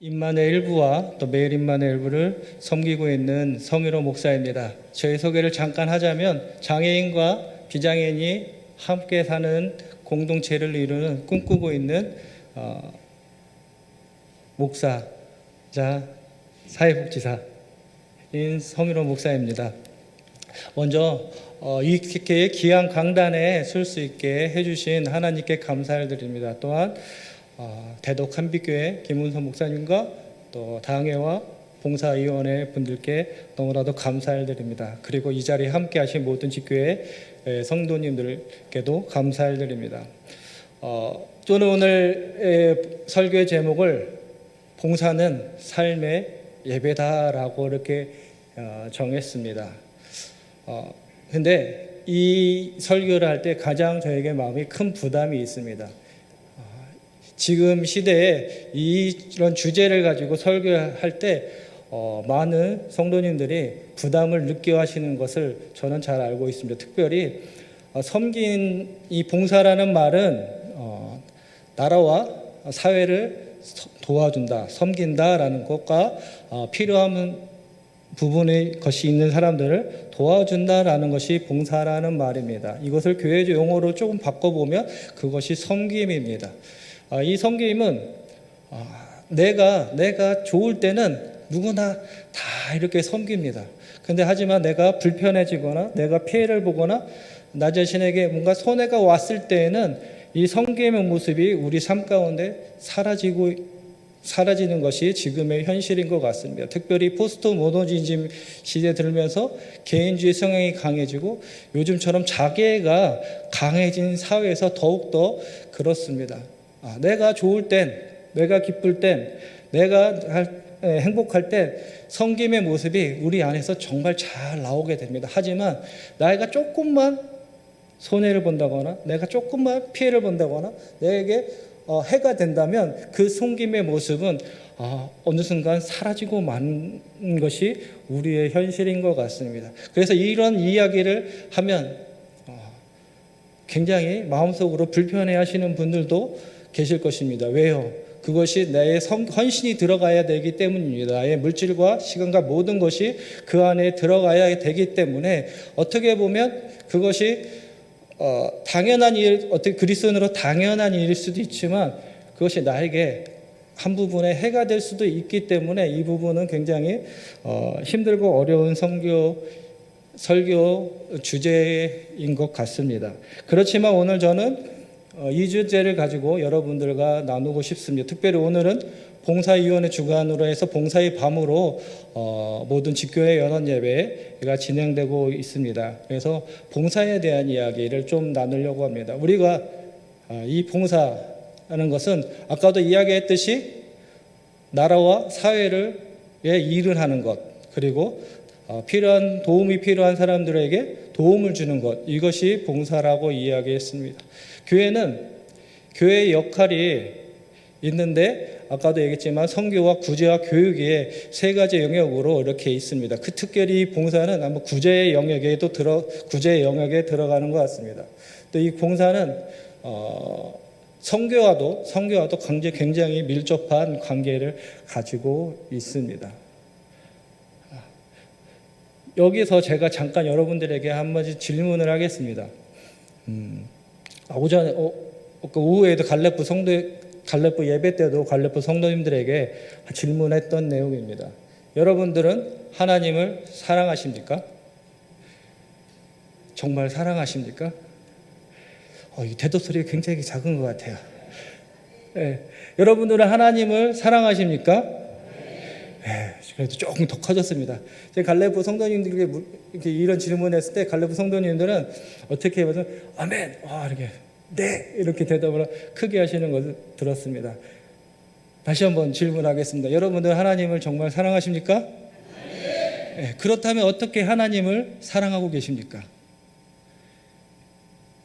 임만의 일부와 또 매일 임만의 일부를 섬기고 있는 성일호 목사입니다. 저의 소개를 잠깐 하자면 장애인과 비장애인이 함께 사는 공동체를 이루는 꿈꾸고 있는 목사자 사회복지사인 성일호 목사입니다. 먼저 이렇게 귀한 강단에 설 수 있게 해주신 하나님께 감사를 드립니다. 또한 대덕 한빛교회 김은선 목사님과 또 당회와 봉사위원회 분들께 너무나도 감사를 드립니다. 그리고 이 자리에 함께 하신 모든 집교회 성도님들께도 감사를 드립니다. 저는 오늘 설교의 제목을 봉사는 삶의 예배다라고 이렇게 정했습니다. 근데 이 설교를 할 때 가장 저에게 마음이 큰 부담이 있습니다. 지금 시대에 이런 주제를 가지고 설교할 때 많은 성도님들이 부담을 느껴하시는 것을 저는 잘 알고 있습니다. 특별히 섬긴 이 봉사라는 말은 나라와 사회를 도와준다, 섬긴다라는 것과 필요한 부분의 것이 있는 사람들을 도와준다라는 것이 봉사라는 말입니다. 이것을 교회적 용어로 조금 바꿔보면 그것이 섬김입니다. 이 섬김은 내가 좋을 때는 누구나 다 이렇게 섬깁니다. 근데 하지만 내가 불편해지거나 내가 피해를 보거나 나 자신에게 뭔가 손해가 왔을 때에는 이 섬김의 모습이 우리 삶 가운데 사라지는 것이 지금의 현실인 것 같습니다. 특별히 포스트 모더니즘 시대에 들면서 개인주의 성향이 강해지고 요즘처럼 자기애가 강해진 사회에서 더욱더 그렇습니다. 내가 좋을 땐, 내가 기쁠 땐, 내가 행복할 땐 섬김의 모습이 우리 안에서 정말 잘 나오게 됩니다. 하지만 내가 조금만 손해를 본다거나 내가 조금만 피해를 본다거나 내게 해가 된다면 그 섬김의 모습은 어느 순간 사라지고 마는 것이 우리의 현실인 것 같습니다. 그래서 이런 이야기를 하면 굉장히 마음속으로 불편해 하시는 분들도 계실 것입니다. 왜요? 그것이 나의 헌신이 들어가야 되기 때문입니다. 나의 물질과 시간과 모든 것이 그 안에 들어가야 되기 때문에 어떻게 보면 그것이 당연한 일, 어떻게 그리스도인으로 당연한 일일 수도 있지만 그것이 나에게 한 부분에 해가 될 수도 있기 때문에 이 부분은 굉장히 힘들고 어려운 설교 주제인 것 같습니다. 그렇지만 오늘 저는 이 주제를 가지고 여러분들과 나누고 싶습니다. 특별히 오늘은 봉사위원회 주관으로 해서 봉사의 밤으로 모든 집교회 연원 예배가 진행되고 있습니다. 그래서 봉사에 대한 이야기를 좀 나누려고 합니다. 우리가 이 봉사라는 것은 아까도 이야기했듯이 나라와 사회를 일을 하는 것, 그리고 도움이 필요한 사람들에게 도움을 주는 것, 이것이 봉사라고 이야기했습니다. 교회의 역할이 있는데 아까도 얘기했지만 선교와 구제와 교육의 세 가지 영역으로 이렇게 있습니다. 특별히 봉사는 아마 구제의 영역에 들어가는 것 같습니다. 또 이 봉사는 선교와도 굉장히 밀접한 관계를 가지고 있습니다. 여기서 제가 잠깐 여러분들에게 한 가지 질문을 하겠습니다. 오전에 오후에도 갈렙부 예배 때도 갈렙부 성도님들에게 질문했던 내용입니다. 여러분들은 하나님을 사랑하십니까? 정말 사랑하십니까? 이 대답 소리가 굉장히 작은 것 같아요. 네. 여러분들은 하나님을 사랑하십니까? 네, 그래도 조금 더 커졌습니다. 갈렙부 성도님들에게 이렇게 이런 질문했을 때 갈렙부 성도님들은 어떻게 해서 아멘, 이렇게 네 이렇게 대답을 크게 하시는 것을 들었습니다. 다시 한번 질문하겠습니다. 여러분들 하나님을 정말 사랑하십니까? 네, 그렇다면 어떻게 하나님을 사랑하고 계십니까?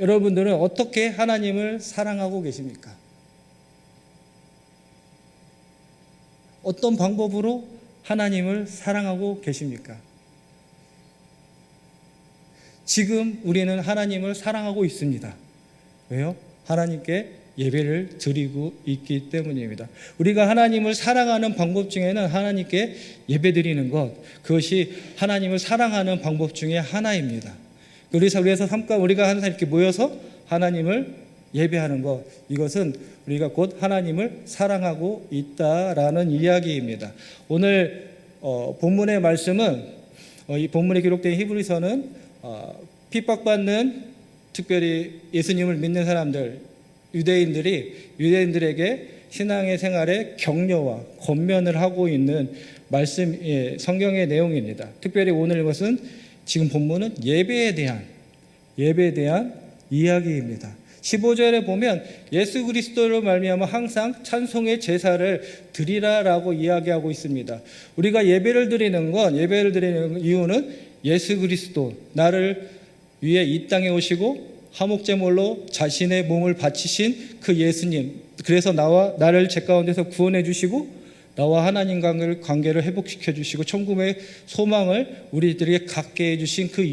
여러분들은 어떻게 하나님을 사랑하고 계십니까? 어떤 방법으로 하나님을 사랑하고 계십니까? 지금 우리는 하나님을 사랑하고 있습니다. 왜요? 하나님께 예배를 드리고 있기 때문입니다. 우리가 하나님을 사랑하는 방법 중에는 하나님께 예배드리는 것, 그것이 하나님을 사랑하는 방법 중에 하나입니다. 그래서 우리가 항상 이렇게 모여서 하나님을 예배하는 것, 이것은 우리가 곧 하나님을 사랑하고 있다라는 이야기입니다. 오늘 본문의 말씀은 이 본문에 기록된 히브리서는 핍박받는 특별히 예수님을 믿는 사람들, 유대인들에게 신앙의 생활에 격려와 권면을 하고 있는 말씀, 성경의 내용입니다. 특별히 오늘 이것은 지금 본문은 예배에 대한 이야기입니다. 15절에 보면 예수 그리스도로 말미암아 항상 찬송의 제사를 드리라라고 이야기하고 있습니다. 우리가 예배를 드리는 이유는 예수 그리스도, 나를 위해 이 땅에 오시고 화목제물로 자신의 몸을 바치신 그 예수님, 그래서 나를 죄 가운데서 구원해 주시고 나와 하나님 관계를 회복시켜 주시고 천국의 소망을 우리들에게 갖게 해주신 그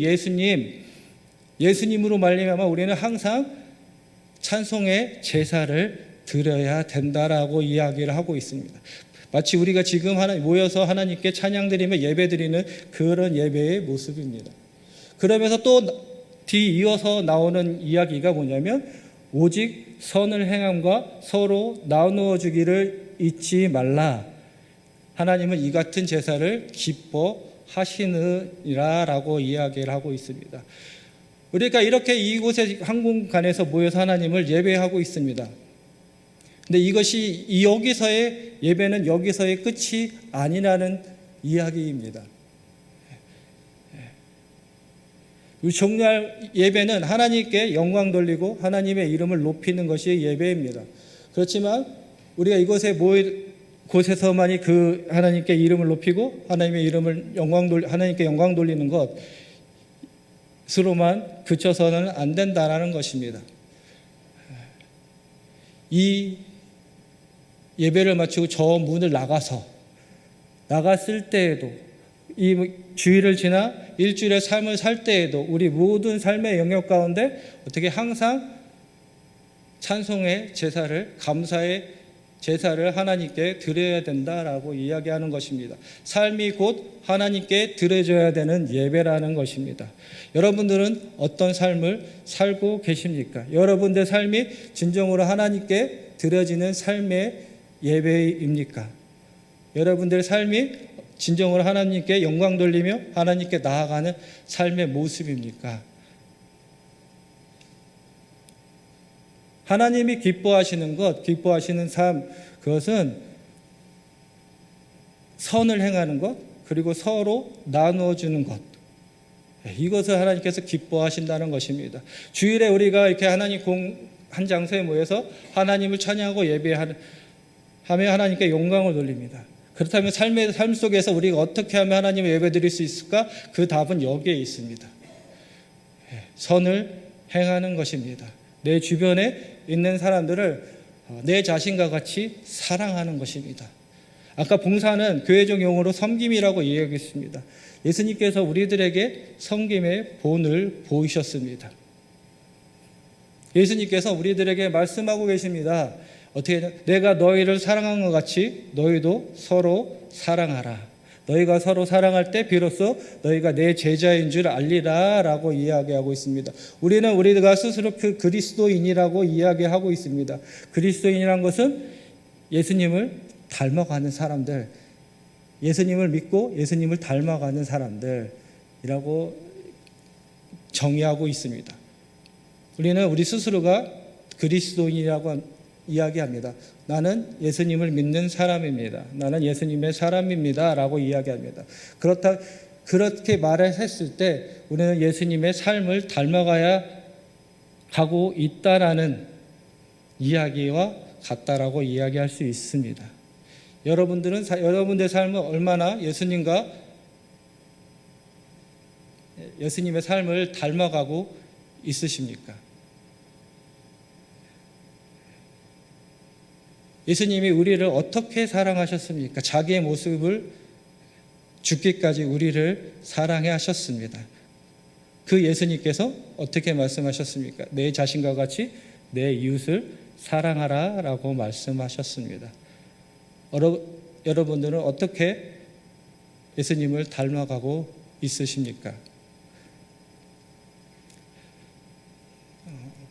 예수님으로 말미암아 우리는 항상 찬송의 제사를 드려야 된다라고 이야기를 하고 있습니다. 마치 우리가 지금 모여서 하나님께 찬양드리며 예배드리는 그런 예배의 모습입니다. 그러면서 또 뒤이어서 나오는 이야기가 뭐냐면 오직 선을 행함과 서로 나누어 주기를 잊지 말라. 하나님은 이 같은 제사를 기뻐하시느니라라고 이야기를 하고 있습니다. 우리가 이렇게 이곳에 한 공간에서 모여서 하나님을 예배하고 있습니다. 근데 여기서의 예배는 여기서의 끝이 아니라는 이야기입니다. 정말 예배는 하나님께 영광 돌리고 하나님의 이름을 높이는 것이 예배입니다. 그렇지만 우리가 곳에서만이 그 하나님께 이름을 높이고 하나님께 영광 돌리는 것으로만 그쳐서는 안 된다라는 것입니다. 이 예배를 마치고 저 문을 나갔을 때에도 이 주일을 지나 일주일의 삶을 살 때에도 우리 모든 삶의 영역 가운데 어떻게 항상 찬송의 제사를, 감사의 제사를 하나님께 드려야 된다라고 이야기하는 것입니다. 삶이 곧 하나님께 드려져야 되는 예배라는 것입니다. 여러분들은 어떤 삶을 살고 계십니까? 여러분들의 삶이 진정으로 하나님께 드려지는 삶의 예배입니까? 여러분들의 삶이 진정으로 하나님께 영광 돌리며 하나님께 나아가는 삶의 모습입니까? 하나님이 기뻐하시는 삶, 그것은 선을 행하는 것, 그리고 서로 나누어 주는 것. 이것을 하나님께서 기뻐하신다는 것입니다. 주일에 우리가 이렇게 하나님 한 장소에 모여서 하나님을 찬양하고 예배하며 하나님께 영광을 돌립니다. 그렇다면 삶 속에서 우리가 어떻게 하면 하나님을 예배드릴 수 있을까? 그 답은 여기에 있습니다. 선을 행하는 것입니다. 내 주변에 있는 사람들을 내 자신과 같이 사랑하는 것입니다. 아까 봉사는 교회적 용어로 섬김이라고 이야기했습니다. 예수님께서 우리들에게 섬김의 본을 보이셨습니다. 예수님께서 우리들에게 말씀하고 계십니다. 어떻게 내가 너희를 사랑한 것 같이 너희도 서로 사랑하라. 너희가 서로 사랑할 때 비로소 너희가 내 제자인 줄 알리라 라고 이야기하고 있습니다. 우리가 스스로 그 그리스도인이라고 이야기하고 있습니다. 그리스도인이란 것은 예수님을 닮아가는 사람들, 예수님을 믿고 예수님을 닮아가는 사람들이라고 정의하고 있습니다. 우리는 우리 스스로가 그리스도인이라고 이야기합니다. 나는 예수님을 믿는 사람입니다. 나는 예수님의 사람입니다. 라고 이야기합니다. 그렇게 말했을 때 우리는 예수님의 삶을 닮아가야 하고 있다라는 이야기와 같다라고 이야기할 수 있습니다. 여러분들의 삶은 얼마나 예수님의 삶을 닮아가고 있으십니까? 예수님이 우리를 어떻게 사랑하셨습니까? 자기의 모습을 죽기까지 우리를 사랑해 하셨습니다. 그 예수님께서 어떻게 말씀하셨습니까? 내 자신과 같이 내 이웃을 사랑하라라고 말씀하셨습니다. 여러분들은 어떻게 예수님을 닮아가고 있으십니까?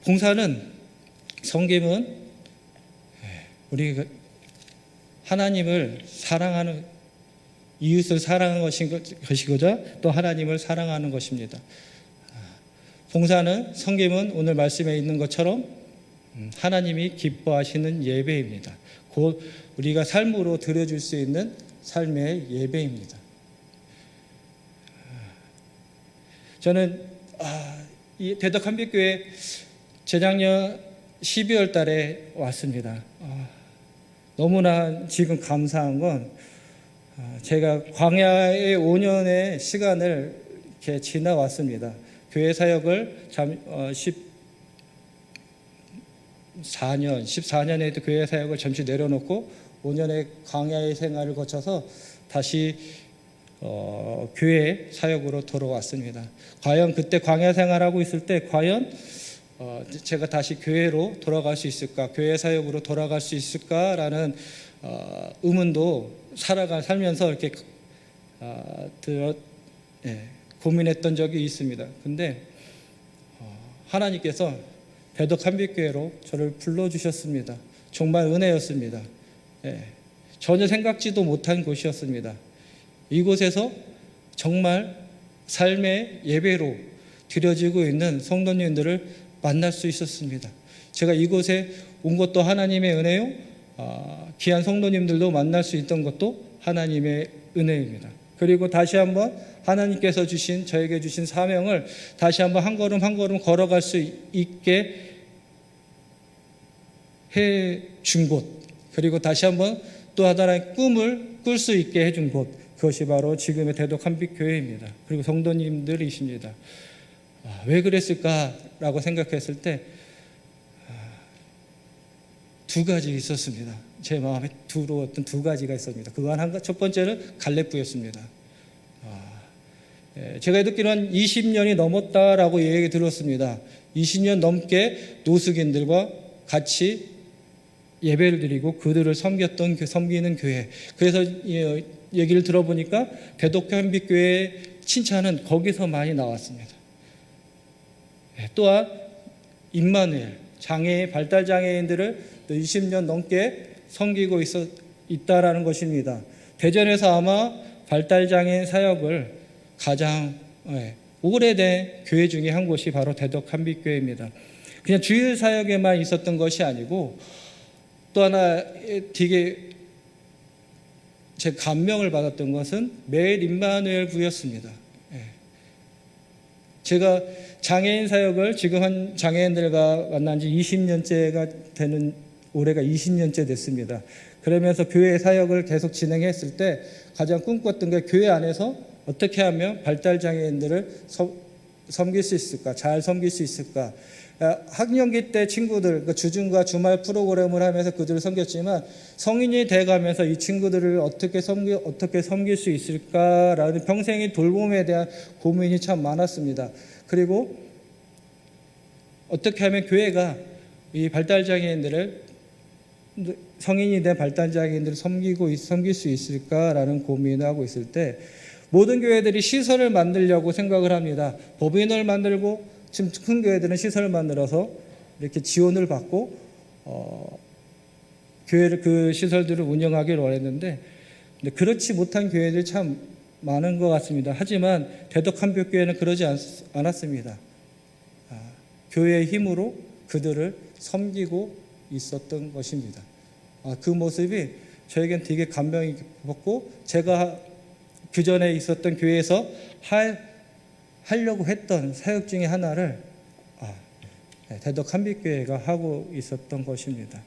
봉사는, 섬김은 우리 하나님을 사랑하는, 이웃을 사랑하는 것이고자 또 하나님을 사랑하는 것입니다. 봉사는, 섬김은 오늘 말씀에 있는 것처럼 하나님이 기뻐하시는 예배입니다. 곧 우리가 삶으로 드려줄 수 있는 삶의 예배입니다. 저는 이 대덕한빛교회 재작년 12월 달에 왔습니다. 너무나 지금 감사한 건 제가 광야의 5년의 시간을 이렇게 지나왔습니다. 교회 사역을 14년에도 교회 사역을 잠시 내려놓고 5년의 광야의 생활을 거쳐서 다시 교회 사역으로 돌아왔습니다. 과연 그때 광야 생활하고 있을 때 과연 제가 다시 교회로 돌아갈 수 있을까, 교회 사역으로 돌아갈 수 있을까라는 의문도 살면서 이렇게 고민했던 적이 있습니다. 근데 하나님께서 대덕한빛교회로 저를 불러주셨습니다. 정말 은혜였습니다. 전혀 생각지도 못한 곳이었습니다. 이곳에서 정말 삶의 예배로 드려지고 있는 성도님들을 만날 수 있었습니다. 제가 이곳에 온 것도 하나님의 은혜요, 귀한 성도님들도 만날 수 있던 것도 하나님의 은혜입니다. 그리고 다시 한번 하나님께서 저에게 주신 사명을 다시 한번 한 걸음 한 걸음 걸어갈 수 있게 해준 곳, 그리고 다시 한번 또 하나의 꿈을 꿀 수 있게 해준 곳, 그것이 바로 지금의 대덕한빛교회입니다. 그리고 성도님들이십니다. 왜 그랬을까라고 생각했을 때 두 가지 있었습니다. 제 마음에 들어왔던 두 가지가 있었습니다. 첫 번째는 갈렙부였습니다. 제가 듣기로는 20년이 넘었다라고 얘기 들었습니다. 20년 넘게 노숙인들과 같이 예배를 드리고 그들을 섬기는 교회. 그래서 얘기를 들어보니까 대덕한빛교회의 칭찬은 거기서 많이 나왔습니다. 또한 임마누엘, 발달 장애인들을 20년 넘게 섬기고 있다라는 것입니다. 대전에서 아마 발달 장애인 사역을 가장 오래된 교회 중에 한 곳이 바로 대덕한빛교회입니다. 그냥 주일 사역에만 있었던 것이 아니고 또 하나 되게 제 감명을 받았던 것은 매일 임마누엘 부였습니다. 제가 장애인 사역을 지금 한 장애인들과 만난 지 20년째가 되는, 올해가 20년째 됐습니다. 그러면서 교회 사역을 계속 진행했을 때 가장 꿈꿨던 게 교회 안에서 어떻게 하면 발달 장애인들을 섬길 수 있을까, 잘 섬길 수 있을까. 학령기 때 친구들, 주중과 주말 프로그램을 하면서 그들을 섬겼지만 성인이 돼가면서 이 친구들을 어떻게 섬길 수 있을까라는 평생의 돌봄에 대한 고민이 참 많았습니다. 그리고 어떻게 하면 교회가 이 발달장애인들을, 성인이 된 발달장애인들을 섬길 수 있을까라는 고민을 하고 있을 때 모든 교회들이 시설을 만들려고 생각을 합니다. 법인을 만들고, 지금 큰 교회들은 시설을 만들어서 이렇게 지원을 받고 교회를, 그 시설들을 운영하기를 원했는데 그렇지 못한 교회들이 참 많은 것 같습니다. 하지만 대덕한빛교회는 그러지 않았습니다. 교회의 힘으로 그들을 섬기고 있었던 것입니다. 그 모습이 저에겐 되게 감명이 깊었고, 제가 그 전에 있었던 교회에서 하려고 했던 사역 중에 하나를 대덕한빛교회가 하고 있었던 것입니다.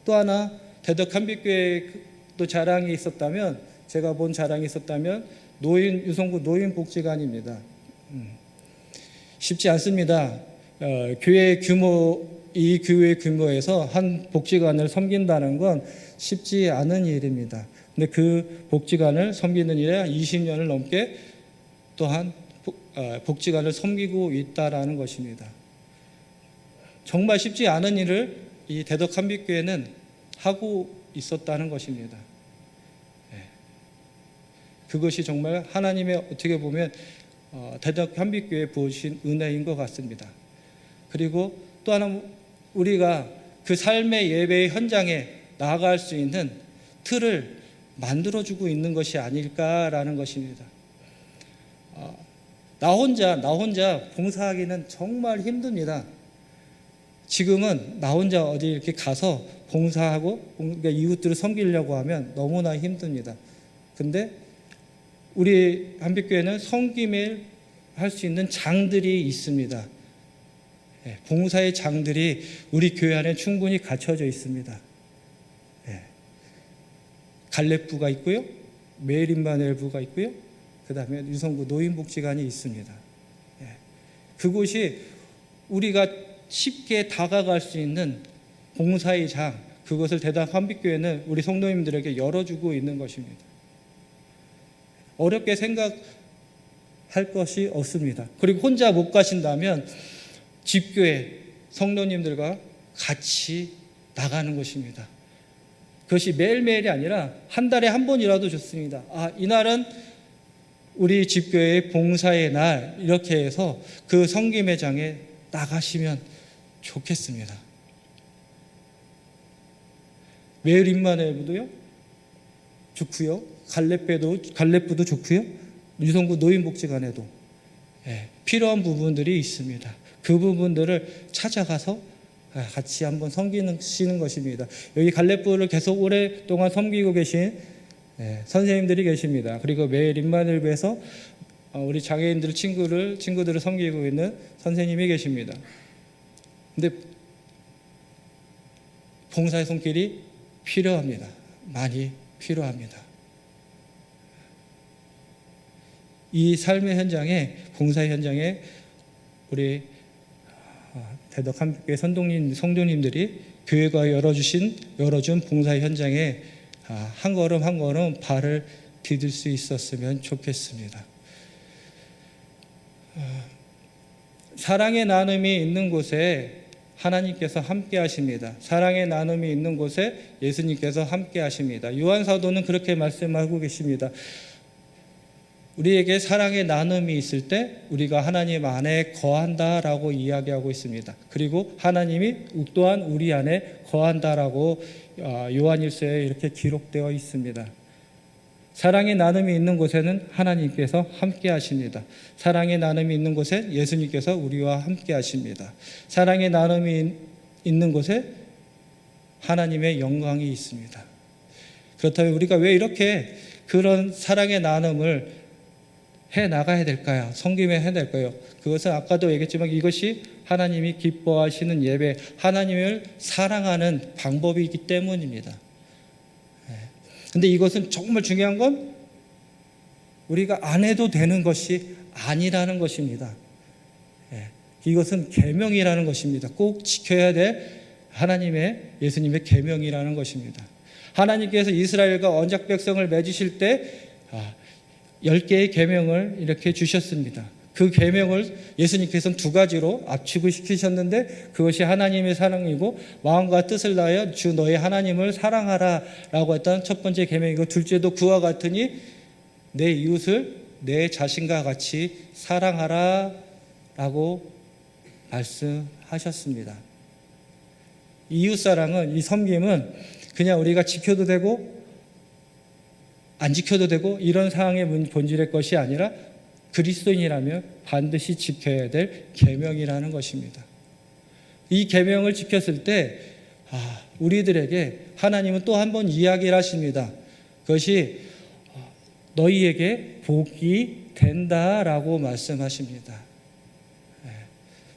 또 하나 대덕한빛교회 또 자랑이 있었다면, 제가 본 자랑이 있었다면 유성구 노인복지관입니다. 쉽지 않습니다. 이 교회 규모에서 한 복지관을 섬긴다는 건 쉽지 않은 일입니다. 근데 그 복지관을 섬기는 일에 20년을 넘게 또한 복지관을 섬기고 있다라는 것입니다. 정말 쉽지 않은 일을 이 대덕 한빛교회는 하고 있었다는 것입니다. 그것이 정말 하나님의 어떻게 보면 대덕 한빛교회에 부어주신 은혜인 것 같습니다. 그리고 또 하나 우리가 그 삶의 예배의 현장에 나아갈 수 있는 틀을 만들어주고 있는 것이 아닐까라는 것입니다. 나 혼자 봉사하기는 정말 힘듭니다. 지금은 나 혼자 어디 이렇게 가서 봉사하고 이웃들을 섬기려고 하면 너무나 힘듭니다. 근데 우리 한빛교회는 섬김을 할 수 있는 장들이 있습니다. 봉사의 장들이 우리 교회 안에 충분히 갖춰져 있습니다. 갈렙부가 있고요, 메일인마누엘부가 있고요, 그 다음에 유성구 노인복지관이 있습니다. 그곳이 우리가 쉽게 다가갈 수 있는 봉사의 장, 그것을 대덕 한빛교회는 우리 성도님들에게 열어주고 있는 것입니다. 어렵게 생각할 것이 없습니다. 그리고 혼자 못 가신다면 집교회 성도님들과 같이 나가는 것입니다. 그것이 매일매일이 아니라 한 달에 한 번이라도 좋습니다. 이날은 우리 집교회의 봉사의 날, 이렇게 해서 그 섬김의 장에 나가시면 좋겠습니다. 매일 임마누엘부도요 좋고요, 갈렙부도 좋고요, 유성구 노인복지관에도 필요한 부분들이 있습니다. 그 부분들을 찾아가서 같이 한번 섬기시는 것입니다. 여기 갈렙부를 계속 오랫동안 섬기고 계신 선생님들이 계십니다. 그리고 매일 임마누엘부에서 우리 장애인들 친구들을 섬기고 있는 선생님이 계십니다. 근데 봉사의 손길이 필요합니다. 많이 필요합니다. 이 삶의 현장에, 봉사의 현장에 우리 대덕 한빛교회 성도님들이 교회가 열어준 봉사의 현장에 한 걸음 한 걸음 발을 디딜 수 있었으면 좋겠습니다. 사랑의 나눔이 있는 곳에 하나님께서 함께 하십니다. 사랑의 나눔이 있는 곳에 예수님께서 함께 하십니다. 요한사도는 그렇게 말씀하고 계십니다. 우리에게 사랑의 나눔이 있을 때 우리가 하나님 안에 거한다라고 이야기하고 있습니다. 그리고 하나님이 또한 우리 안에 거한다라고 요한일서에 이렇게 기록되어 있습니다. 사랑의 나눔이 있는 곳에는 하나님께서 함께 하십니다. 사랑의 나눔이 있는 곳에 예수님께서 우리와 함께 하십니다. 사랑의 나눔이 있는 곳에 하나님의 영광이 있습니다. 그렇다면 우리가 왜 이렇게 그런 사랑의 나눔을 해 나가야 될까요? 섬김에 해야 될까요? 그것은 아까도 얘기했지만 이것이 하나님이 기뻐하시는 예배, 하나님을 사랑하는 방법이기 때문입니다. 근데 이것은 정말 중요한 건 우리가 안 해도 되는 것이 아니라는 것입니다. 이것은 계명이라는 것입니다. 꼭 지켜야 될 하나님의, 예수님의 계명이라는 것입니다. 하나님께서 이스라엘과 언약 백성을 맺으실 때 10개의 계명을 이렇게 주셨습니다. 그 계명을 예수님께서는 2가지로 압축을 시키셨는데 그것이 하나님의 사랑이고 마음과 뜻을 다하여 주 너의 하나님을 사랑하라 라고 했던 첫 번째 계명이고, 둘째도 그와 같으니 내 이웃을 내 자신과 같이 사랑하라 라고 말씀하셨습니다. 이웃사랑은, 이 섬김은 그냥 우리가 지켜도 되고 안 지켜도 되고 이런 상황의 본질의 것이 아니라 그리스도인이라면 반드시 지켜야 될 계명이라는 것입니다. 이 계명을 지켰을 때 우리들에게 하나님은 또 한 번 이야기를 하십니다. 그것이 너희에게 복이 된다라고 말씀하십니다.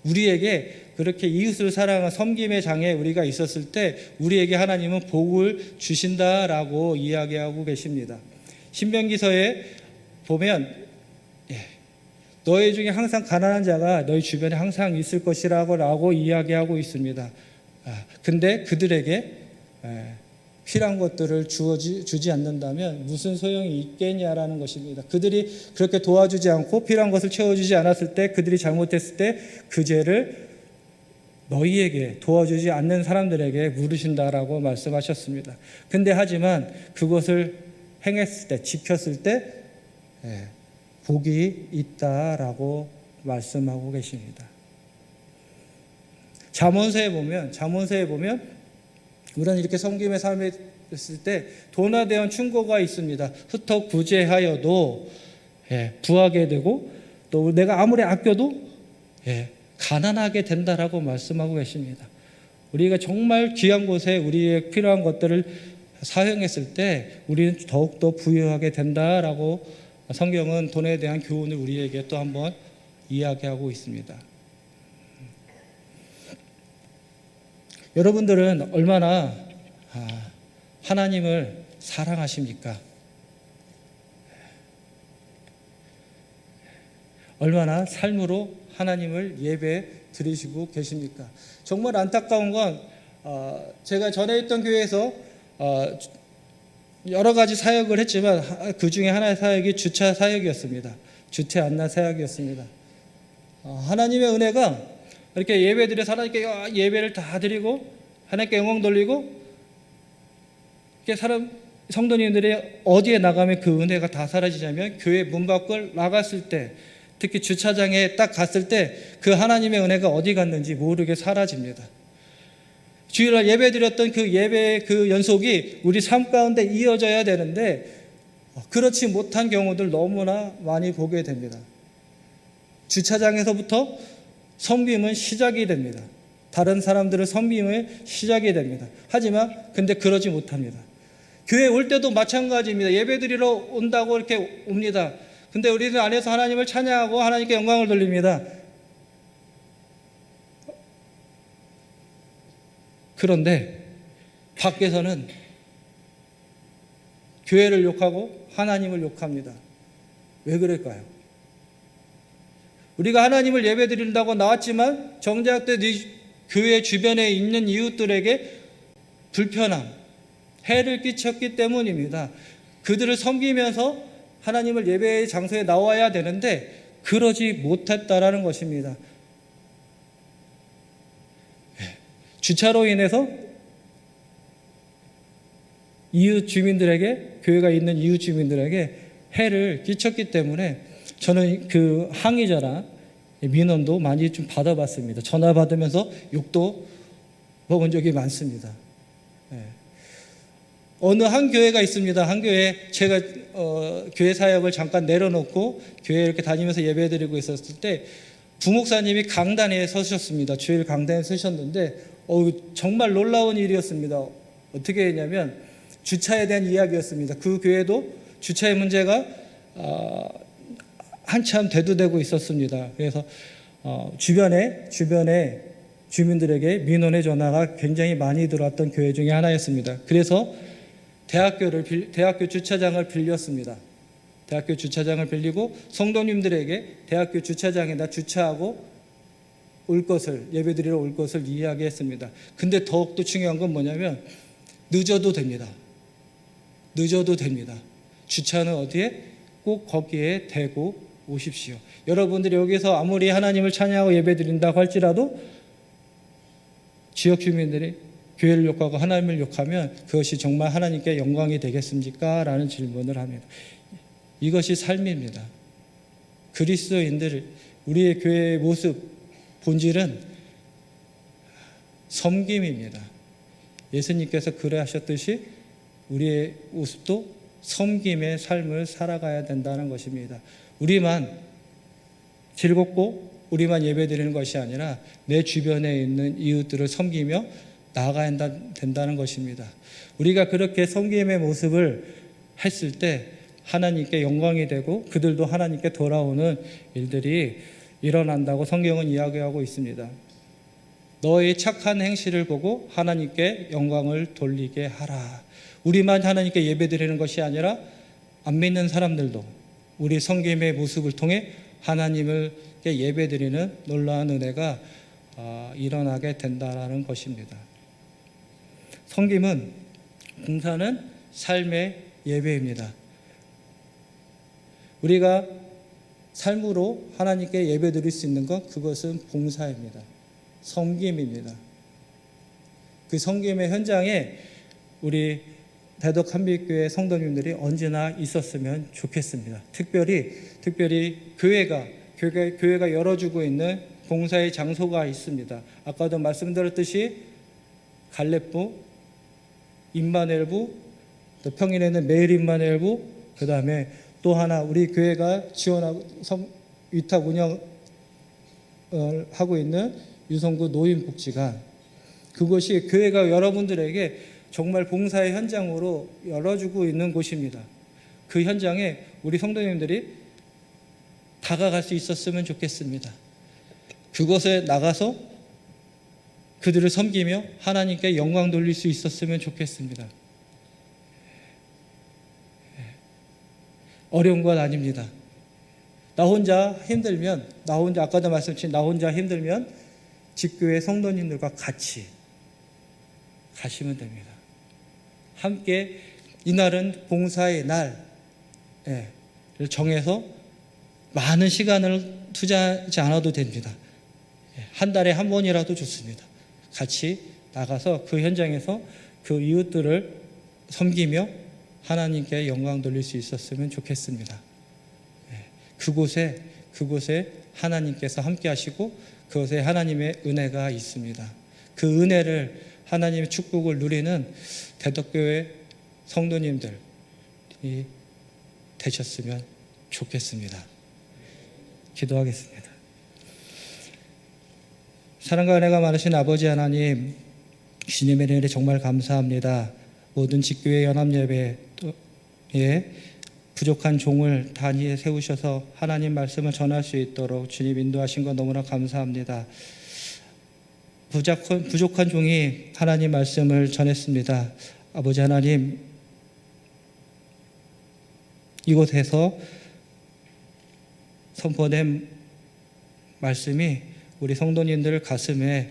우리에게 그렇게 이웃을 사랑하는 섬김의 장에 우리가 있었을 때 우리에게 하나님은 복을 주신다라고 이야기하고 계십니다. 신명기서에 보면 너희 중에 항상 가난한 자가 너희 주변에 항상 있을 것이라고 이야기하고 있습니다. 근데 그들에게 필요한 것들을 주지 않는다면 무슨 소용이 있겠냐라는 것입니다. 그들이 그렇게 도와주지 않고 필요한 것을 채워주지 않았을 때, 그들이 잘못했을 때 그 죄를 너희에게 도와주지 않는 사람들에게 물으신다라고 말씀하셨습니다. 근데 하지만 그것을 행했을 때, 지켰을 때 복이 있다라고 말씀하고 계십니다. 잠언서에 보면 우리는 이렇게 섬김의 삶에 있을 때 도나대한 충고가 있습니다. 흩어 구제하여도 부하게 되고 또 내가 아무리 아껴도 가난하게 된다라고 말씀하고 계십니다. 우리가 정말 귀한 곳에 우리의 필요한 것들을 사용했을 때 우리는 더욱더 부유하게 된다라고 성경은 돈에 대한 교훈을 우리에게 또 한번 이야기하고 있습니다. 여러분들은 얼마나 하나님을 사랑하십니까? 얼마나 삶으로 하나님을 예배 드리시고 계십니까? 정말 안타까운 건 제가 전에 있던 교회에서 여러 가지 사역을 했지만 그 중에 하나의 사역이 주차 사역이었습니다. 주체 안나 사역이었습니다. 하나님의 은혜가 이렇게 예배 드려서 하나님께 예배를 다 드리고 하나님께 영광 돌리고 이렇게 성도님들이 어디에 나가면 그 은혜가 다 사라지냐면 교회 문 밖을 나갔을 때 특히 주차장에 딱 갔을 때 그 하나님의 은혜가 어디 갔는지 모르게 사라집니다. 주일날 예배 드렸던 그 예배의 그 연속이 우리 삶 가운데 이어져야 되는데 그렇지 못한 경우들 너무나 많이 보게 됩니다. 주차장에서부터 섬김은 시작이 됩니다. 다른 사람들의 섬김의 시작이 됩니다. 하지만 근데 그러지 못합니다. 교회 올 때도 마찬가지입니다. 예배 드리러 온다고 이렇게 옵니다. 근데 우리는 안에서 하나님을 찬양하고 하나님께 영광을 돌립니다. 그런데 밖에서는 교회를 욕하고 하나님을 욕합니다. 왜 그럴까요? 우리가 하나님을 예배 드린다고 나왔지만 정작 교회 주변에 있는 이웃들에게 불편함, 해를 끼쳤기 때문입니다. 그들을 섬기면서 하나님을 예배의 장소에 나와야 되는데 그러지 못했다라는 것입니다. 주차로 인해서 이웃 주민들에게, 교회가 있는 이웃 주민들에게 해를 끼쳤기 때문에 저는 그 항의자나 민원도 많이 좀 받아봤습니다. 전화 받으면서 욕도 먹은 적이 많습니다. 어느 한 교회가 있습니다. 한 교회 제가 교회 사역을 잠깐 내려놓고 교회 이렇게 다니면서 예배드리고 있었을 때 부목사님이 강단에 서셨습니다. 주일 강단에 서셨는데 정말 놀라운 일이었습니다. 어떻게 했냐면 주차에 대한 이야기였습니다. 그 교회도 주차의 문제가 한참 대두되고 있었습니다. 그래서 주변에 주민들에게 민원의 전화가 굉장히 많이 들어왔던 교회 중에 하나였습니다. 그래서 대학교 주차장을 빌렸습니다. 대학교 주차장을 빌리고 성도님들에게 대학교 주차장에다 주차하고 올 것을, 예배드리러 올 것을 이야기했습니다. 근데 더욱더 중요한 건 뭐냐면 늦어도 됩니다. 늦어도 됩니다. 주차는 어디에? 꼭 거기에 대고 오십시오. 여러분들이 여기서 아무리 하나님을 찬양하고 예배드린다고 할지라도 지역 주민들이 교회를 욕하고 하나님을 욕하면 그것이 정말 하나님께 영광이 되겠습니까? 라는 질문을 합니다. 이것이 삶입니다. 그리스도인들, 우리의 교회의 모습, 본질은 섬김입니다. 예수님께서 그래 하셨듯이 우리의 모습도 섬김의 삶을 살아가야 된다는 것입니다. 우리만 즐겁고 우리만 예배드리는 것이 아니라 내 주변에 있는 이웃들을 섬기며 나아가야 된다는 것입니다. 우리가 그렇게 섬김의 모습을 했을 때 하나님께 영광이 되고 그들도 하나님께 돌아오는 일들이 일어난다고 성경은 이야기하고 있습니다. 너의 착한 행실을 보고 하나님께 영광을 돌리게 하라. 우리만 하나님께 예배드리는 것이 아니라 안 믿는 사람들도 우리 섬김의 모습을 통해 하나님을 예배드리는 놀라운 은혜가 일어나게 된다는 것입니다. 섬김은, 봉사는 삶의 예배입니다. 우리가 삶으로 하나님께 예배드릴 수 있는 것, 그것은 봉사입니다. 섬김입니다. 그 섬김의 현장에 우리 대덕 한빛교회 성도님들이 언제나 있었으면 좋겠습니다. 특별히 교회가 열어주고 있는 봉사의 장소가 있습니다. 아까도 말씀드렸듯이 갈렙부, 임마누엘부, 또 평일에는 매일 임마누엘부, 그 다음에 또 하나 우리 교회가 지원하고 위탁 운영을 하고 있는 유성구 노인복지관, 그것이 교회가 여러분들에게 정말 봉사의 현장으로 열어주고 있는 곳입니다. 그 현장에 우리 성도님들이 다가갈 수 있었으면 좋겠습니다. 그곳에 나가서 그들을 섬기며 하나님께 영광 돌릴 수 있었으면 좋겠습니다. 어려운 건 아닙니다. 나 혼자 힘들면, 아까도 말씀드린 나 혼자 힘들면 집교회 성도님들과 같이 가시면 됩니다. 함께 이날은 봉사의 날을 정해서 많은 시간을 투자하지 않아도 됩니다. 한 달에 한 번이라도 좋습니다. 같이 나가서 그 현장에서 그 이웃들을 섬기며 하나님께 영광 돌릴 수 있었으면 좋겠습니다. 그곳에 하나님께서 함께 하시고 그곳에 하나님의 은혜가 있습니다. 그 은혜를, 하나님의 축복을 누리는 대덕교회 성도님들이 되셨으면 좋겠습니다. 기도하겠습니다. 사랑과 은혜가 많으신 아버지 하나님, 주님의 은혜에 정말 감사합니다. 모든 직교회 연합예배에 부족한 종을 단위에 세우셔서 하나님 말씀을 전할 수 있도록 주님 인도하신 것 너무나 감사합니다. 부족한 종이 하나님 말씀을 전했습니다. 아버지 하나님, 이곳에서 선포된 말씀이 우리 성도님들 가슴에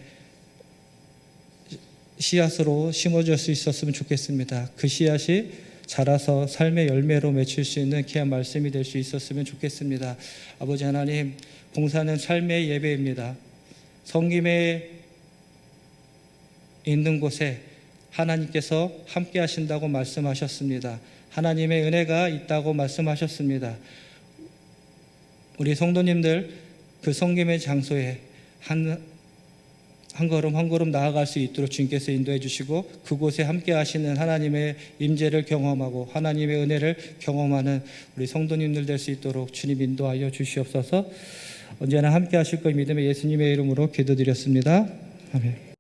씨앗으로 심어질 수 있었으면 좋겠습니다. 그 씨앗이 자라서 삶의 열매로 맺힐 수 있는 귀한 말씀이 될 수 있었으면 좋겠습니다. 아버지 하나님, 봉사는 삶의 예배입니다. 섬김에 있는 곳에 하나님께서 함께 하신다고 말씀하셨습니다. 하나님의 은혜가 있다고 말씀하셨습니다. 우리 성도님들 그 섬김의 장소에 한 걸음 한 걸음 나아갈 수 있도록 주님께서 인도해 주시고 그곳에 함께 하시는 하나님의 임재를 경험하고 하나님의 은혜를 경험하는 우리 성도님들 될 수 있도록 주님 인도하여 주시옵소서. 언제나 함께 하실 걸 믿음의 예수님의 이름으로 기도드렸습니다. 아멘.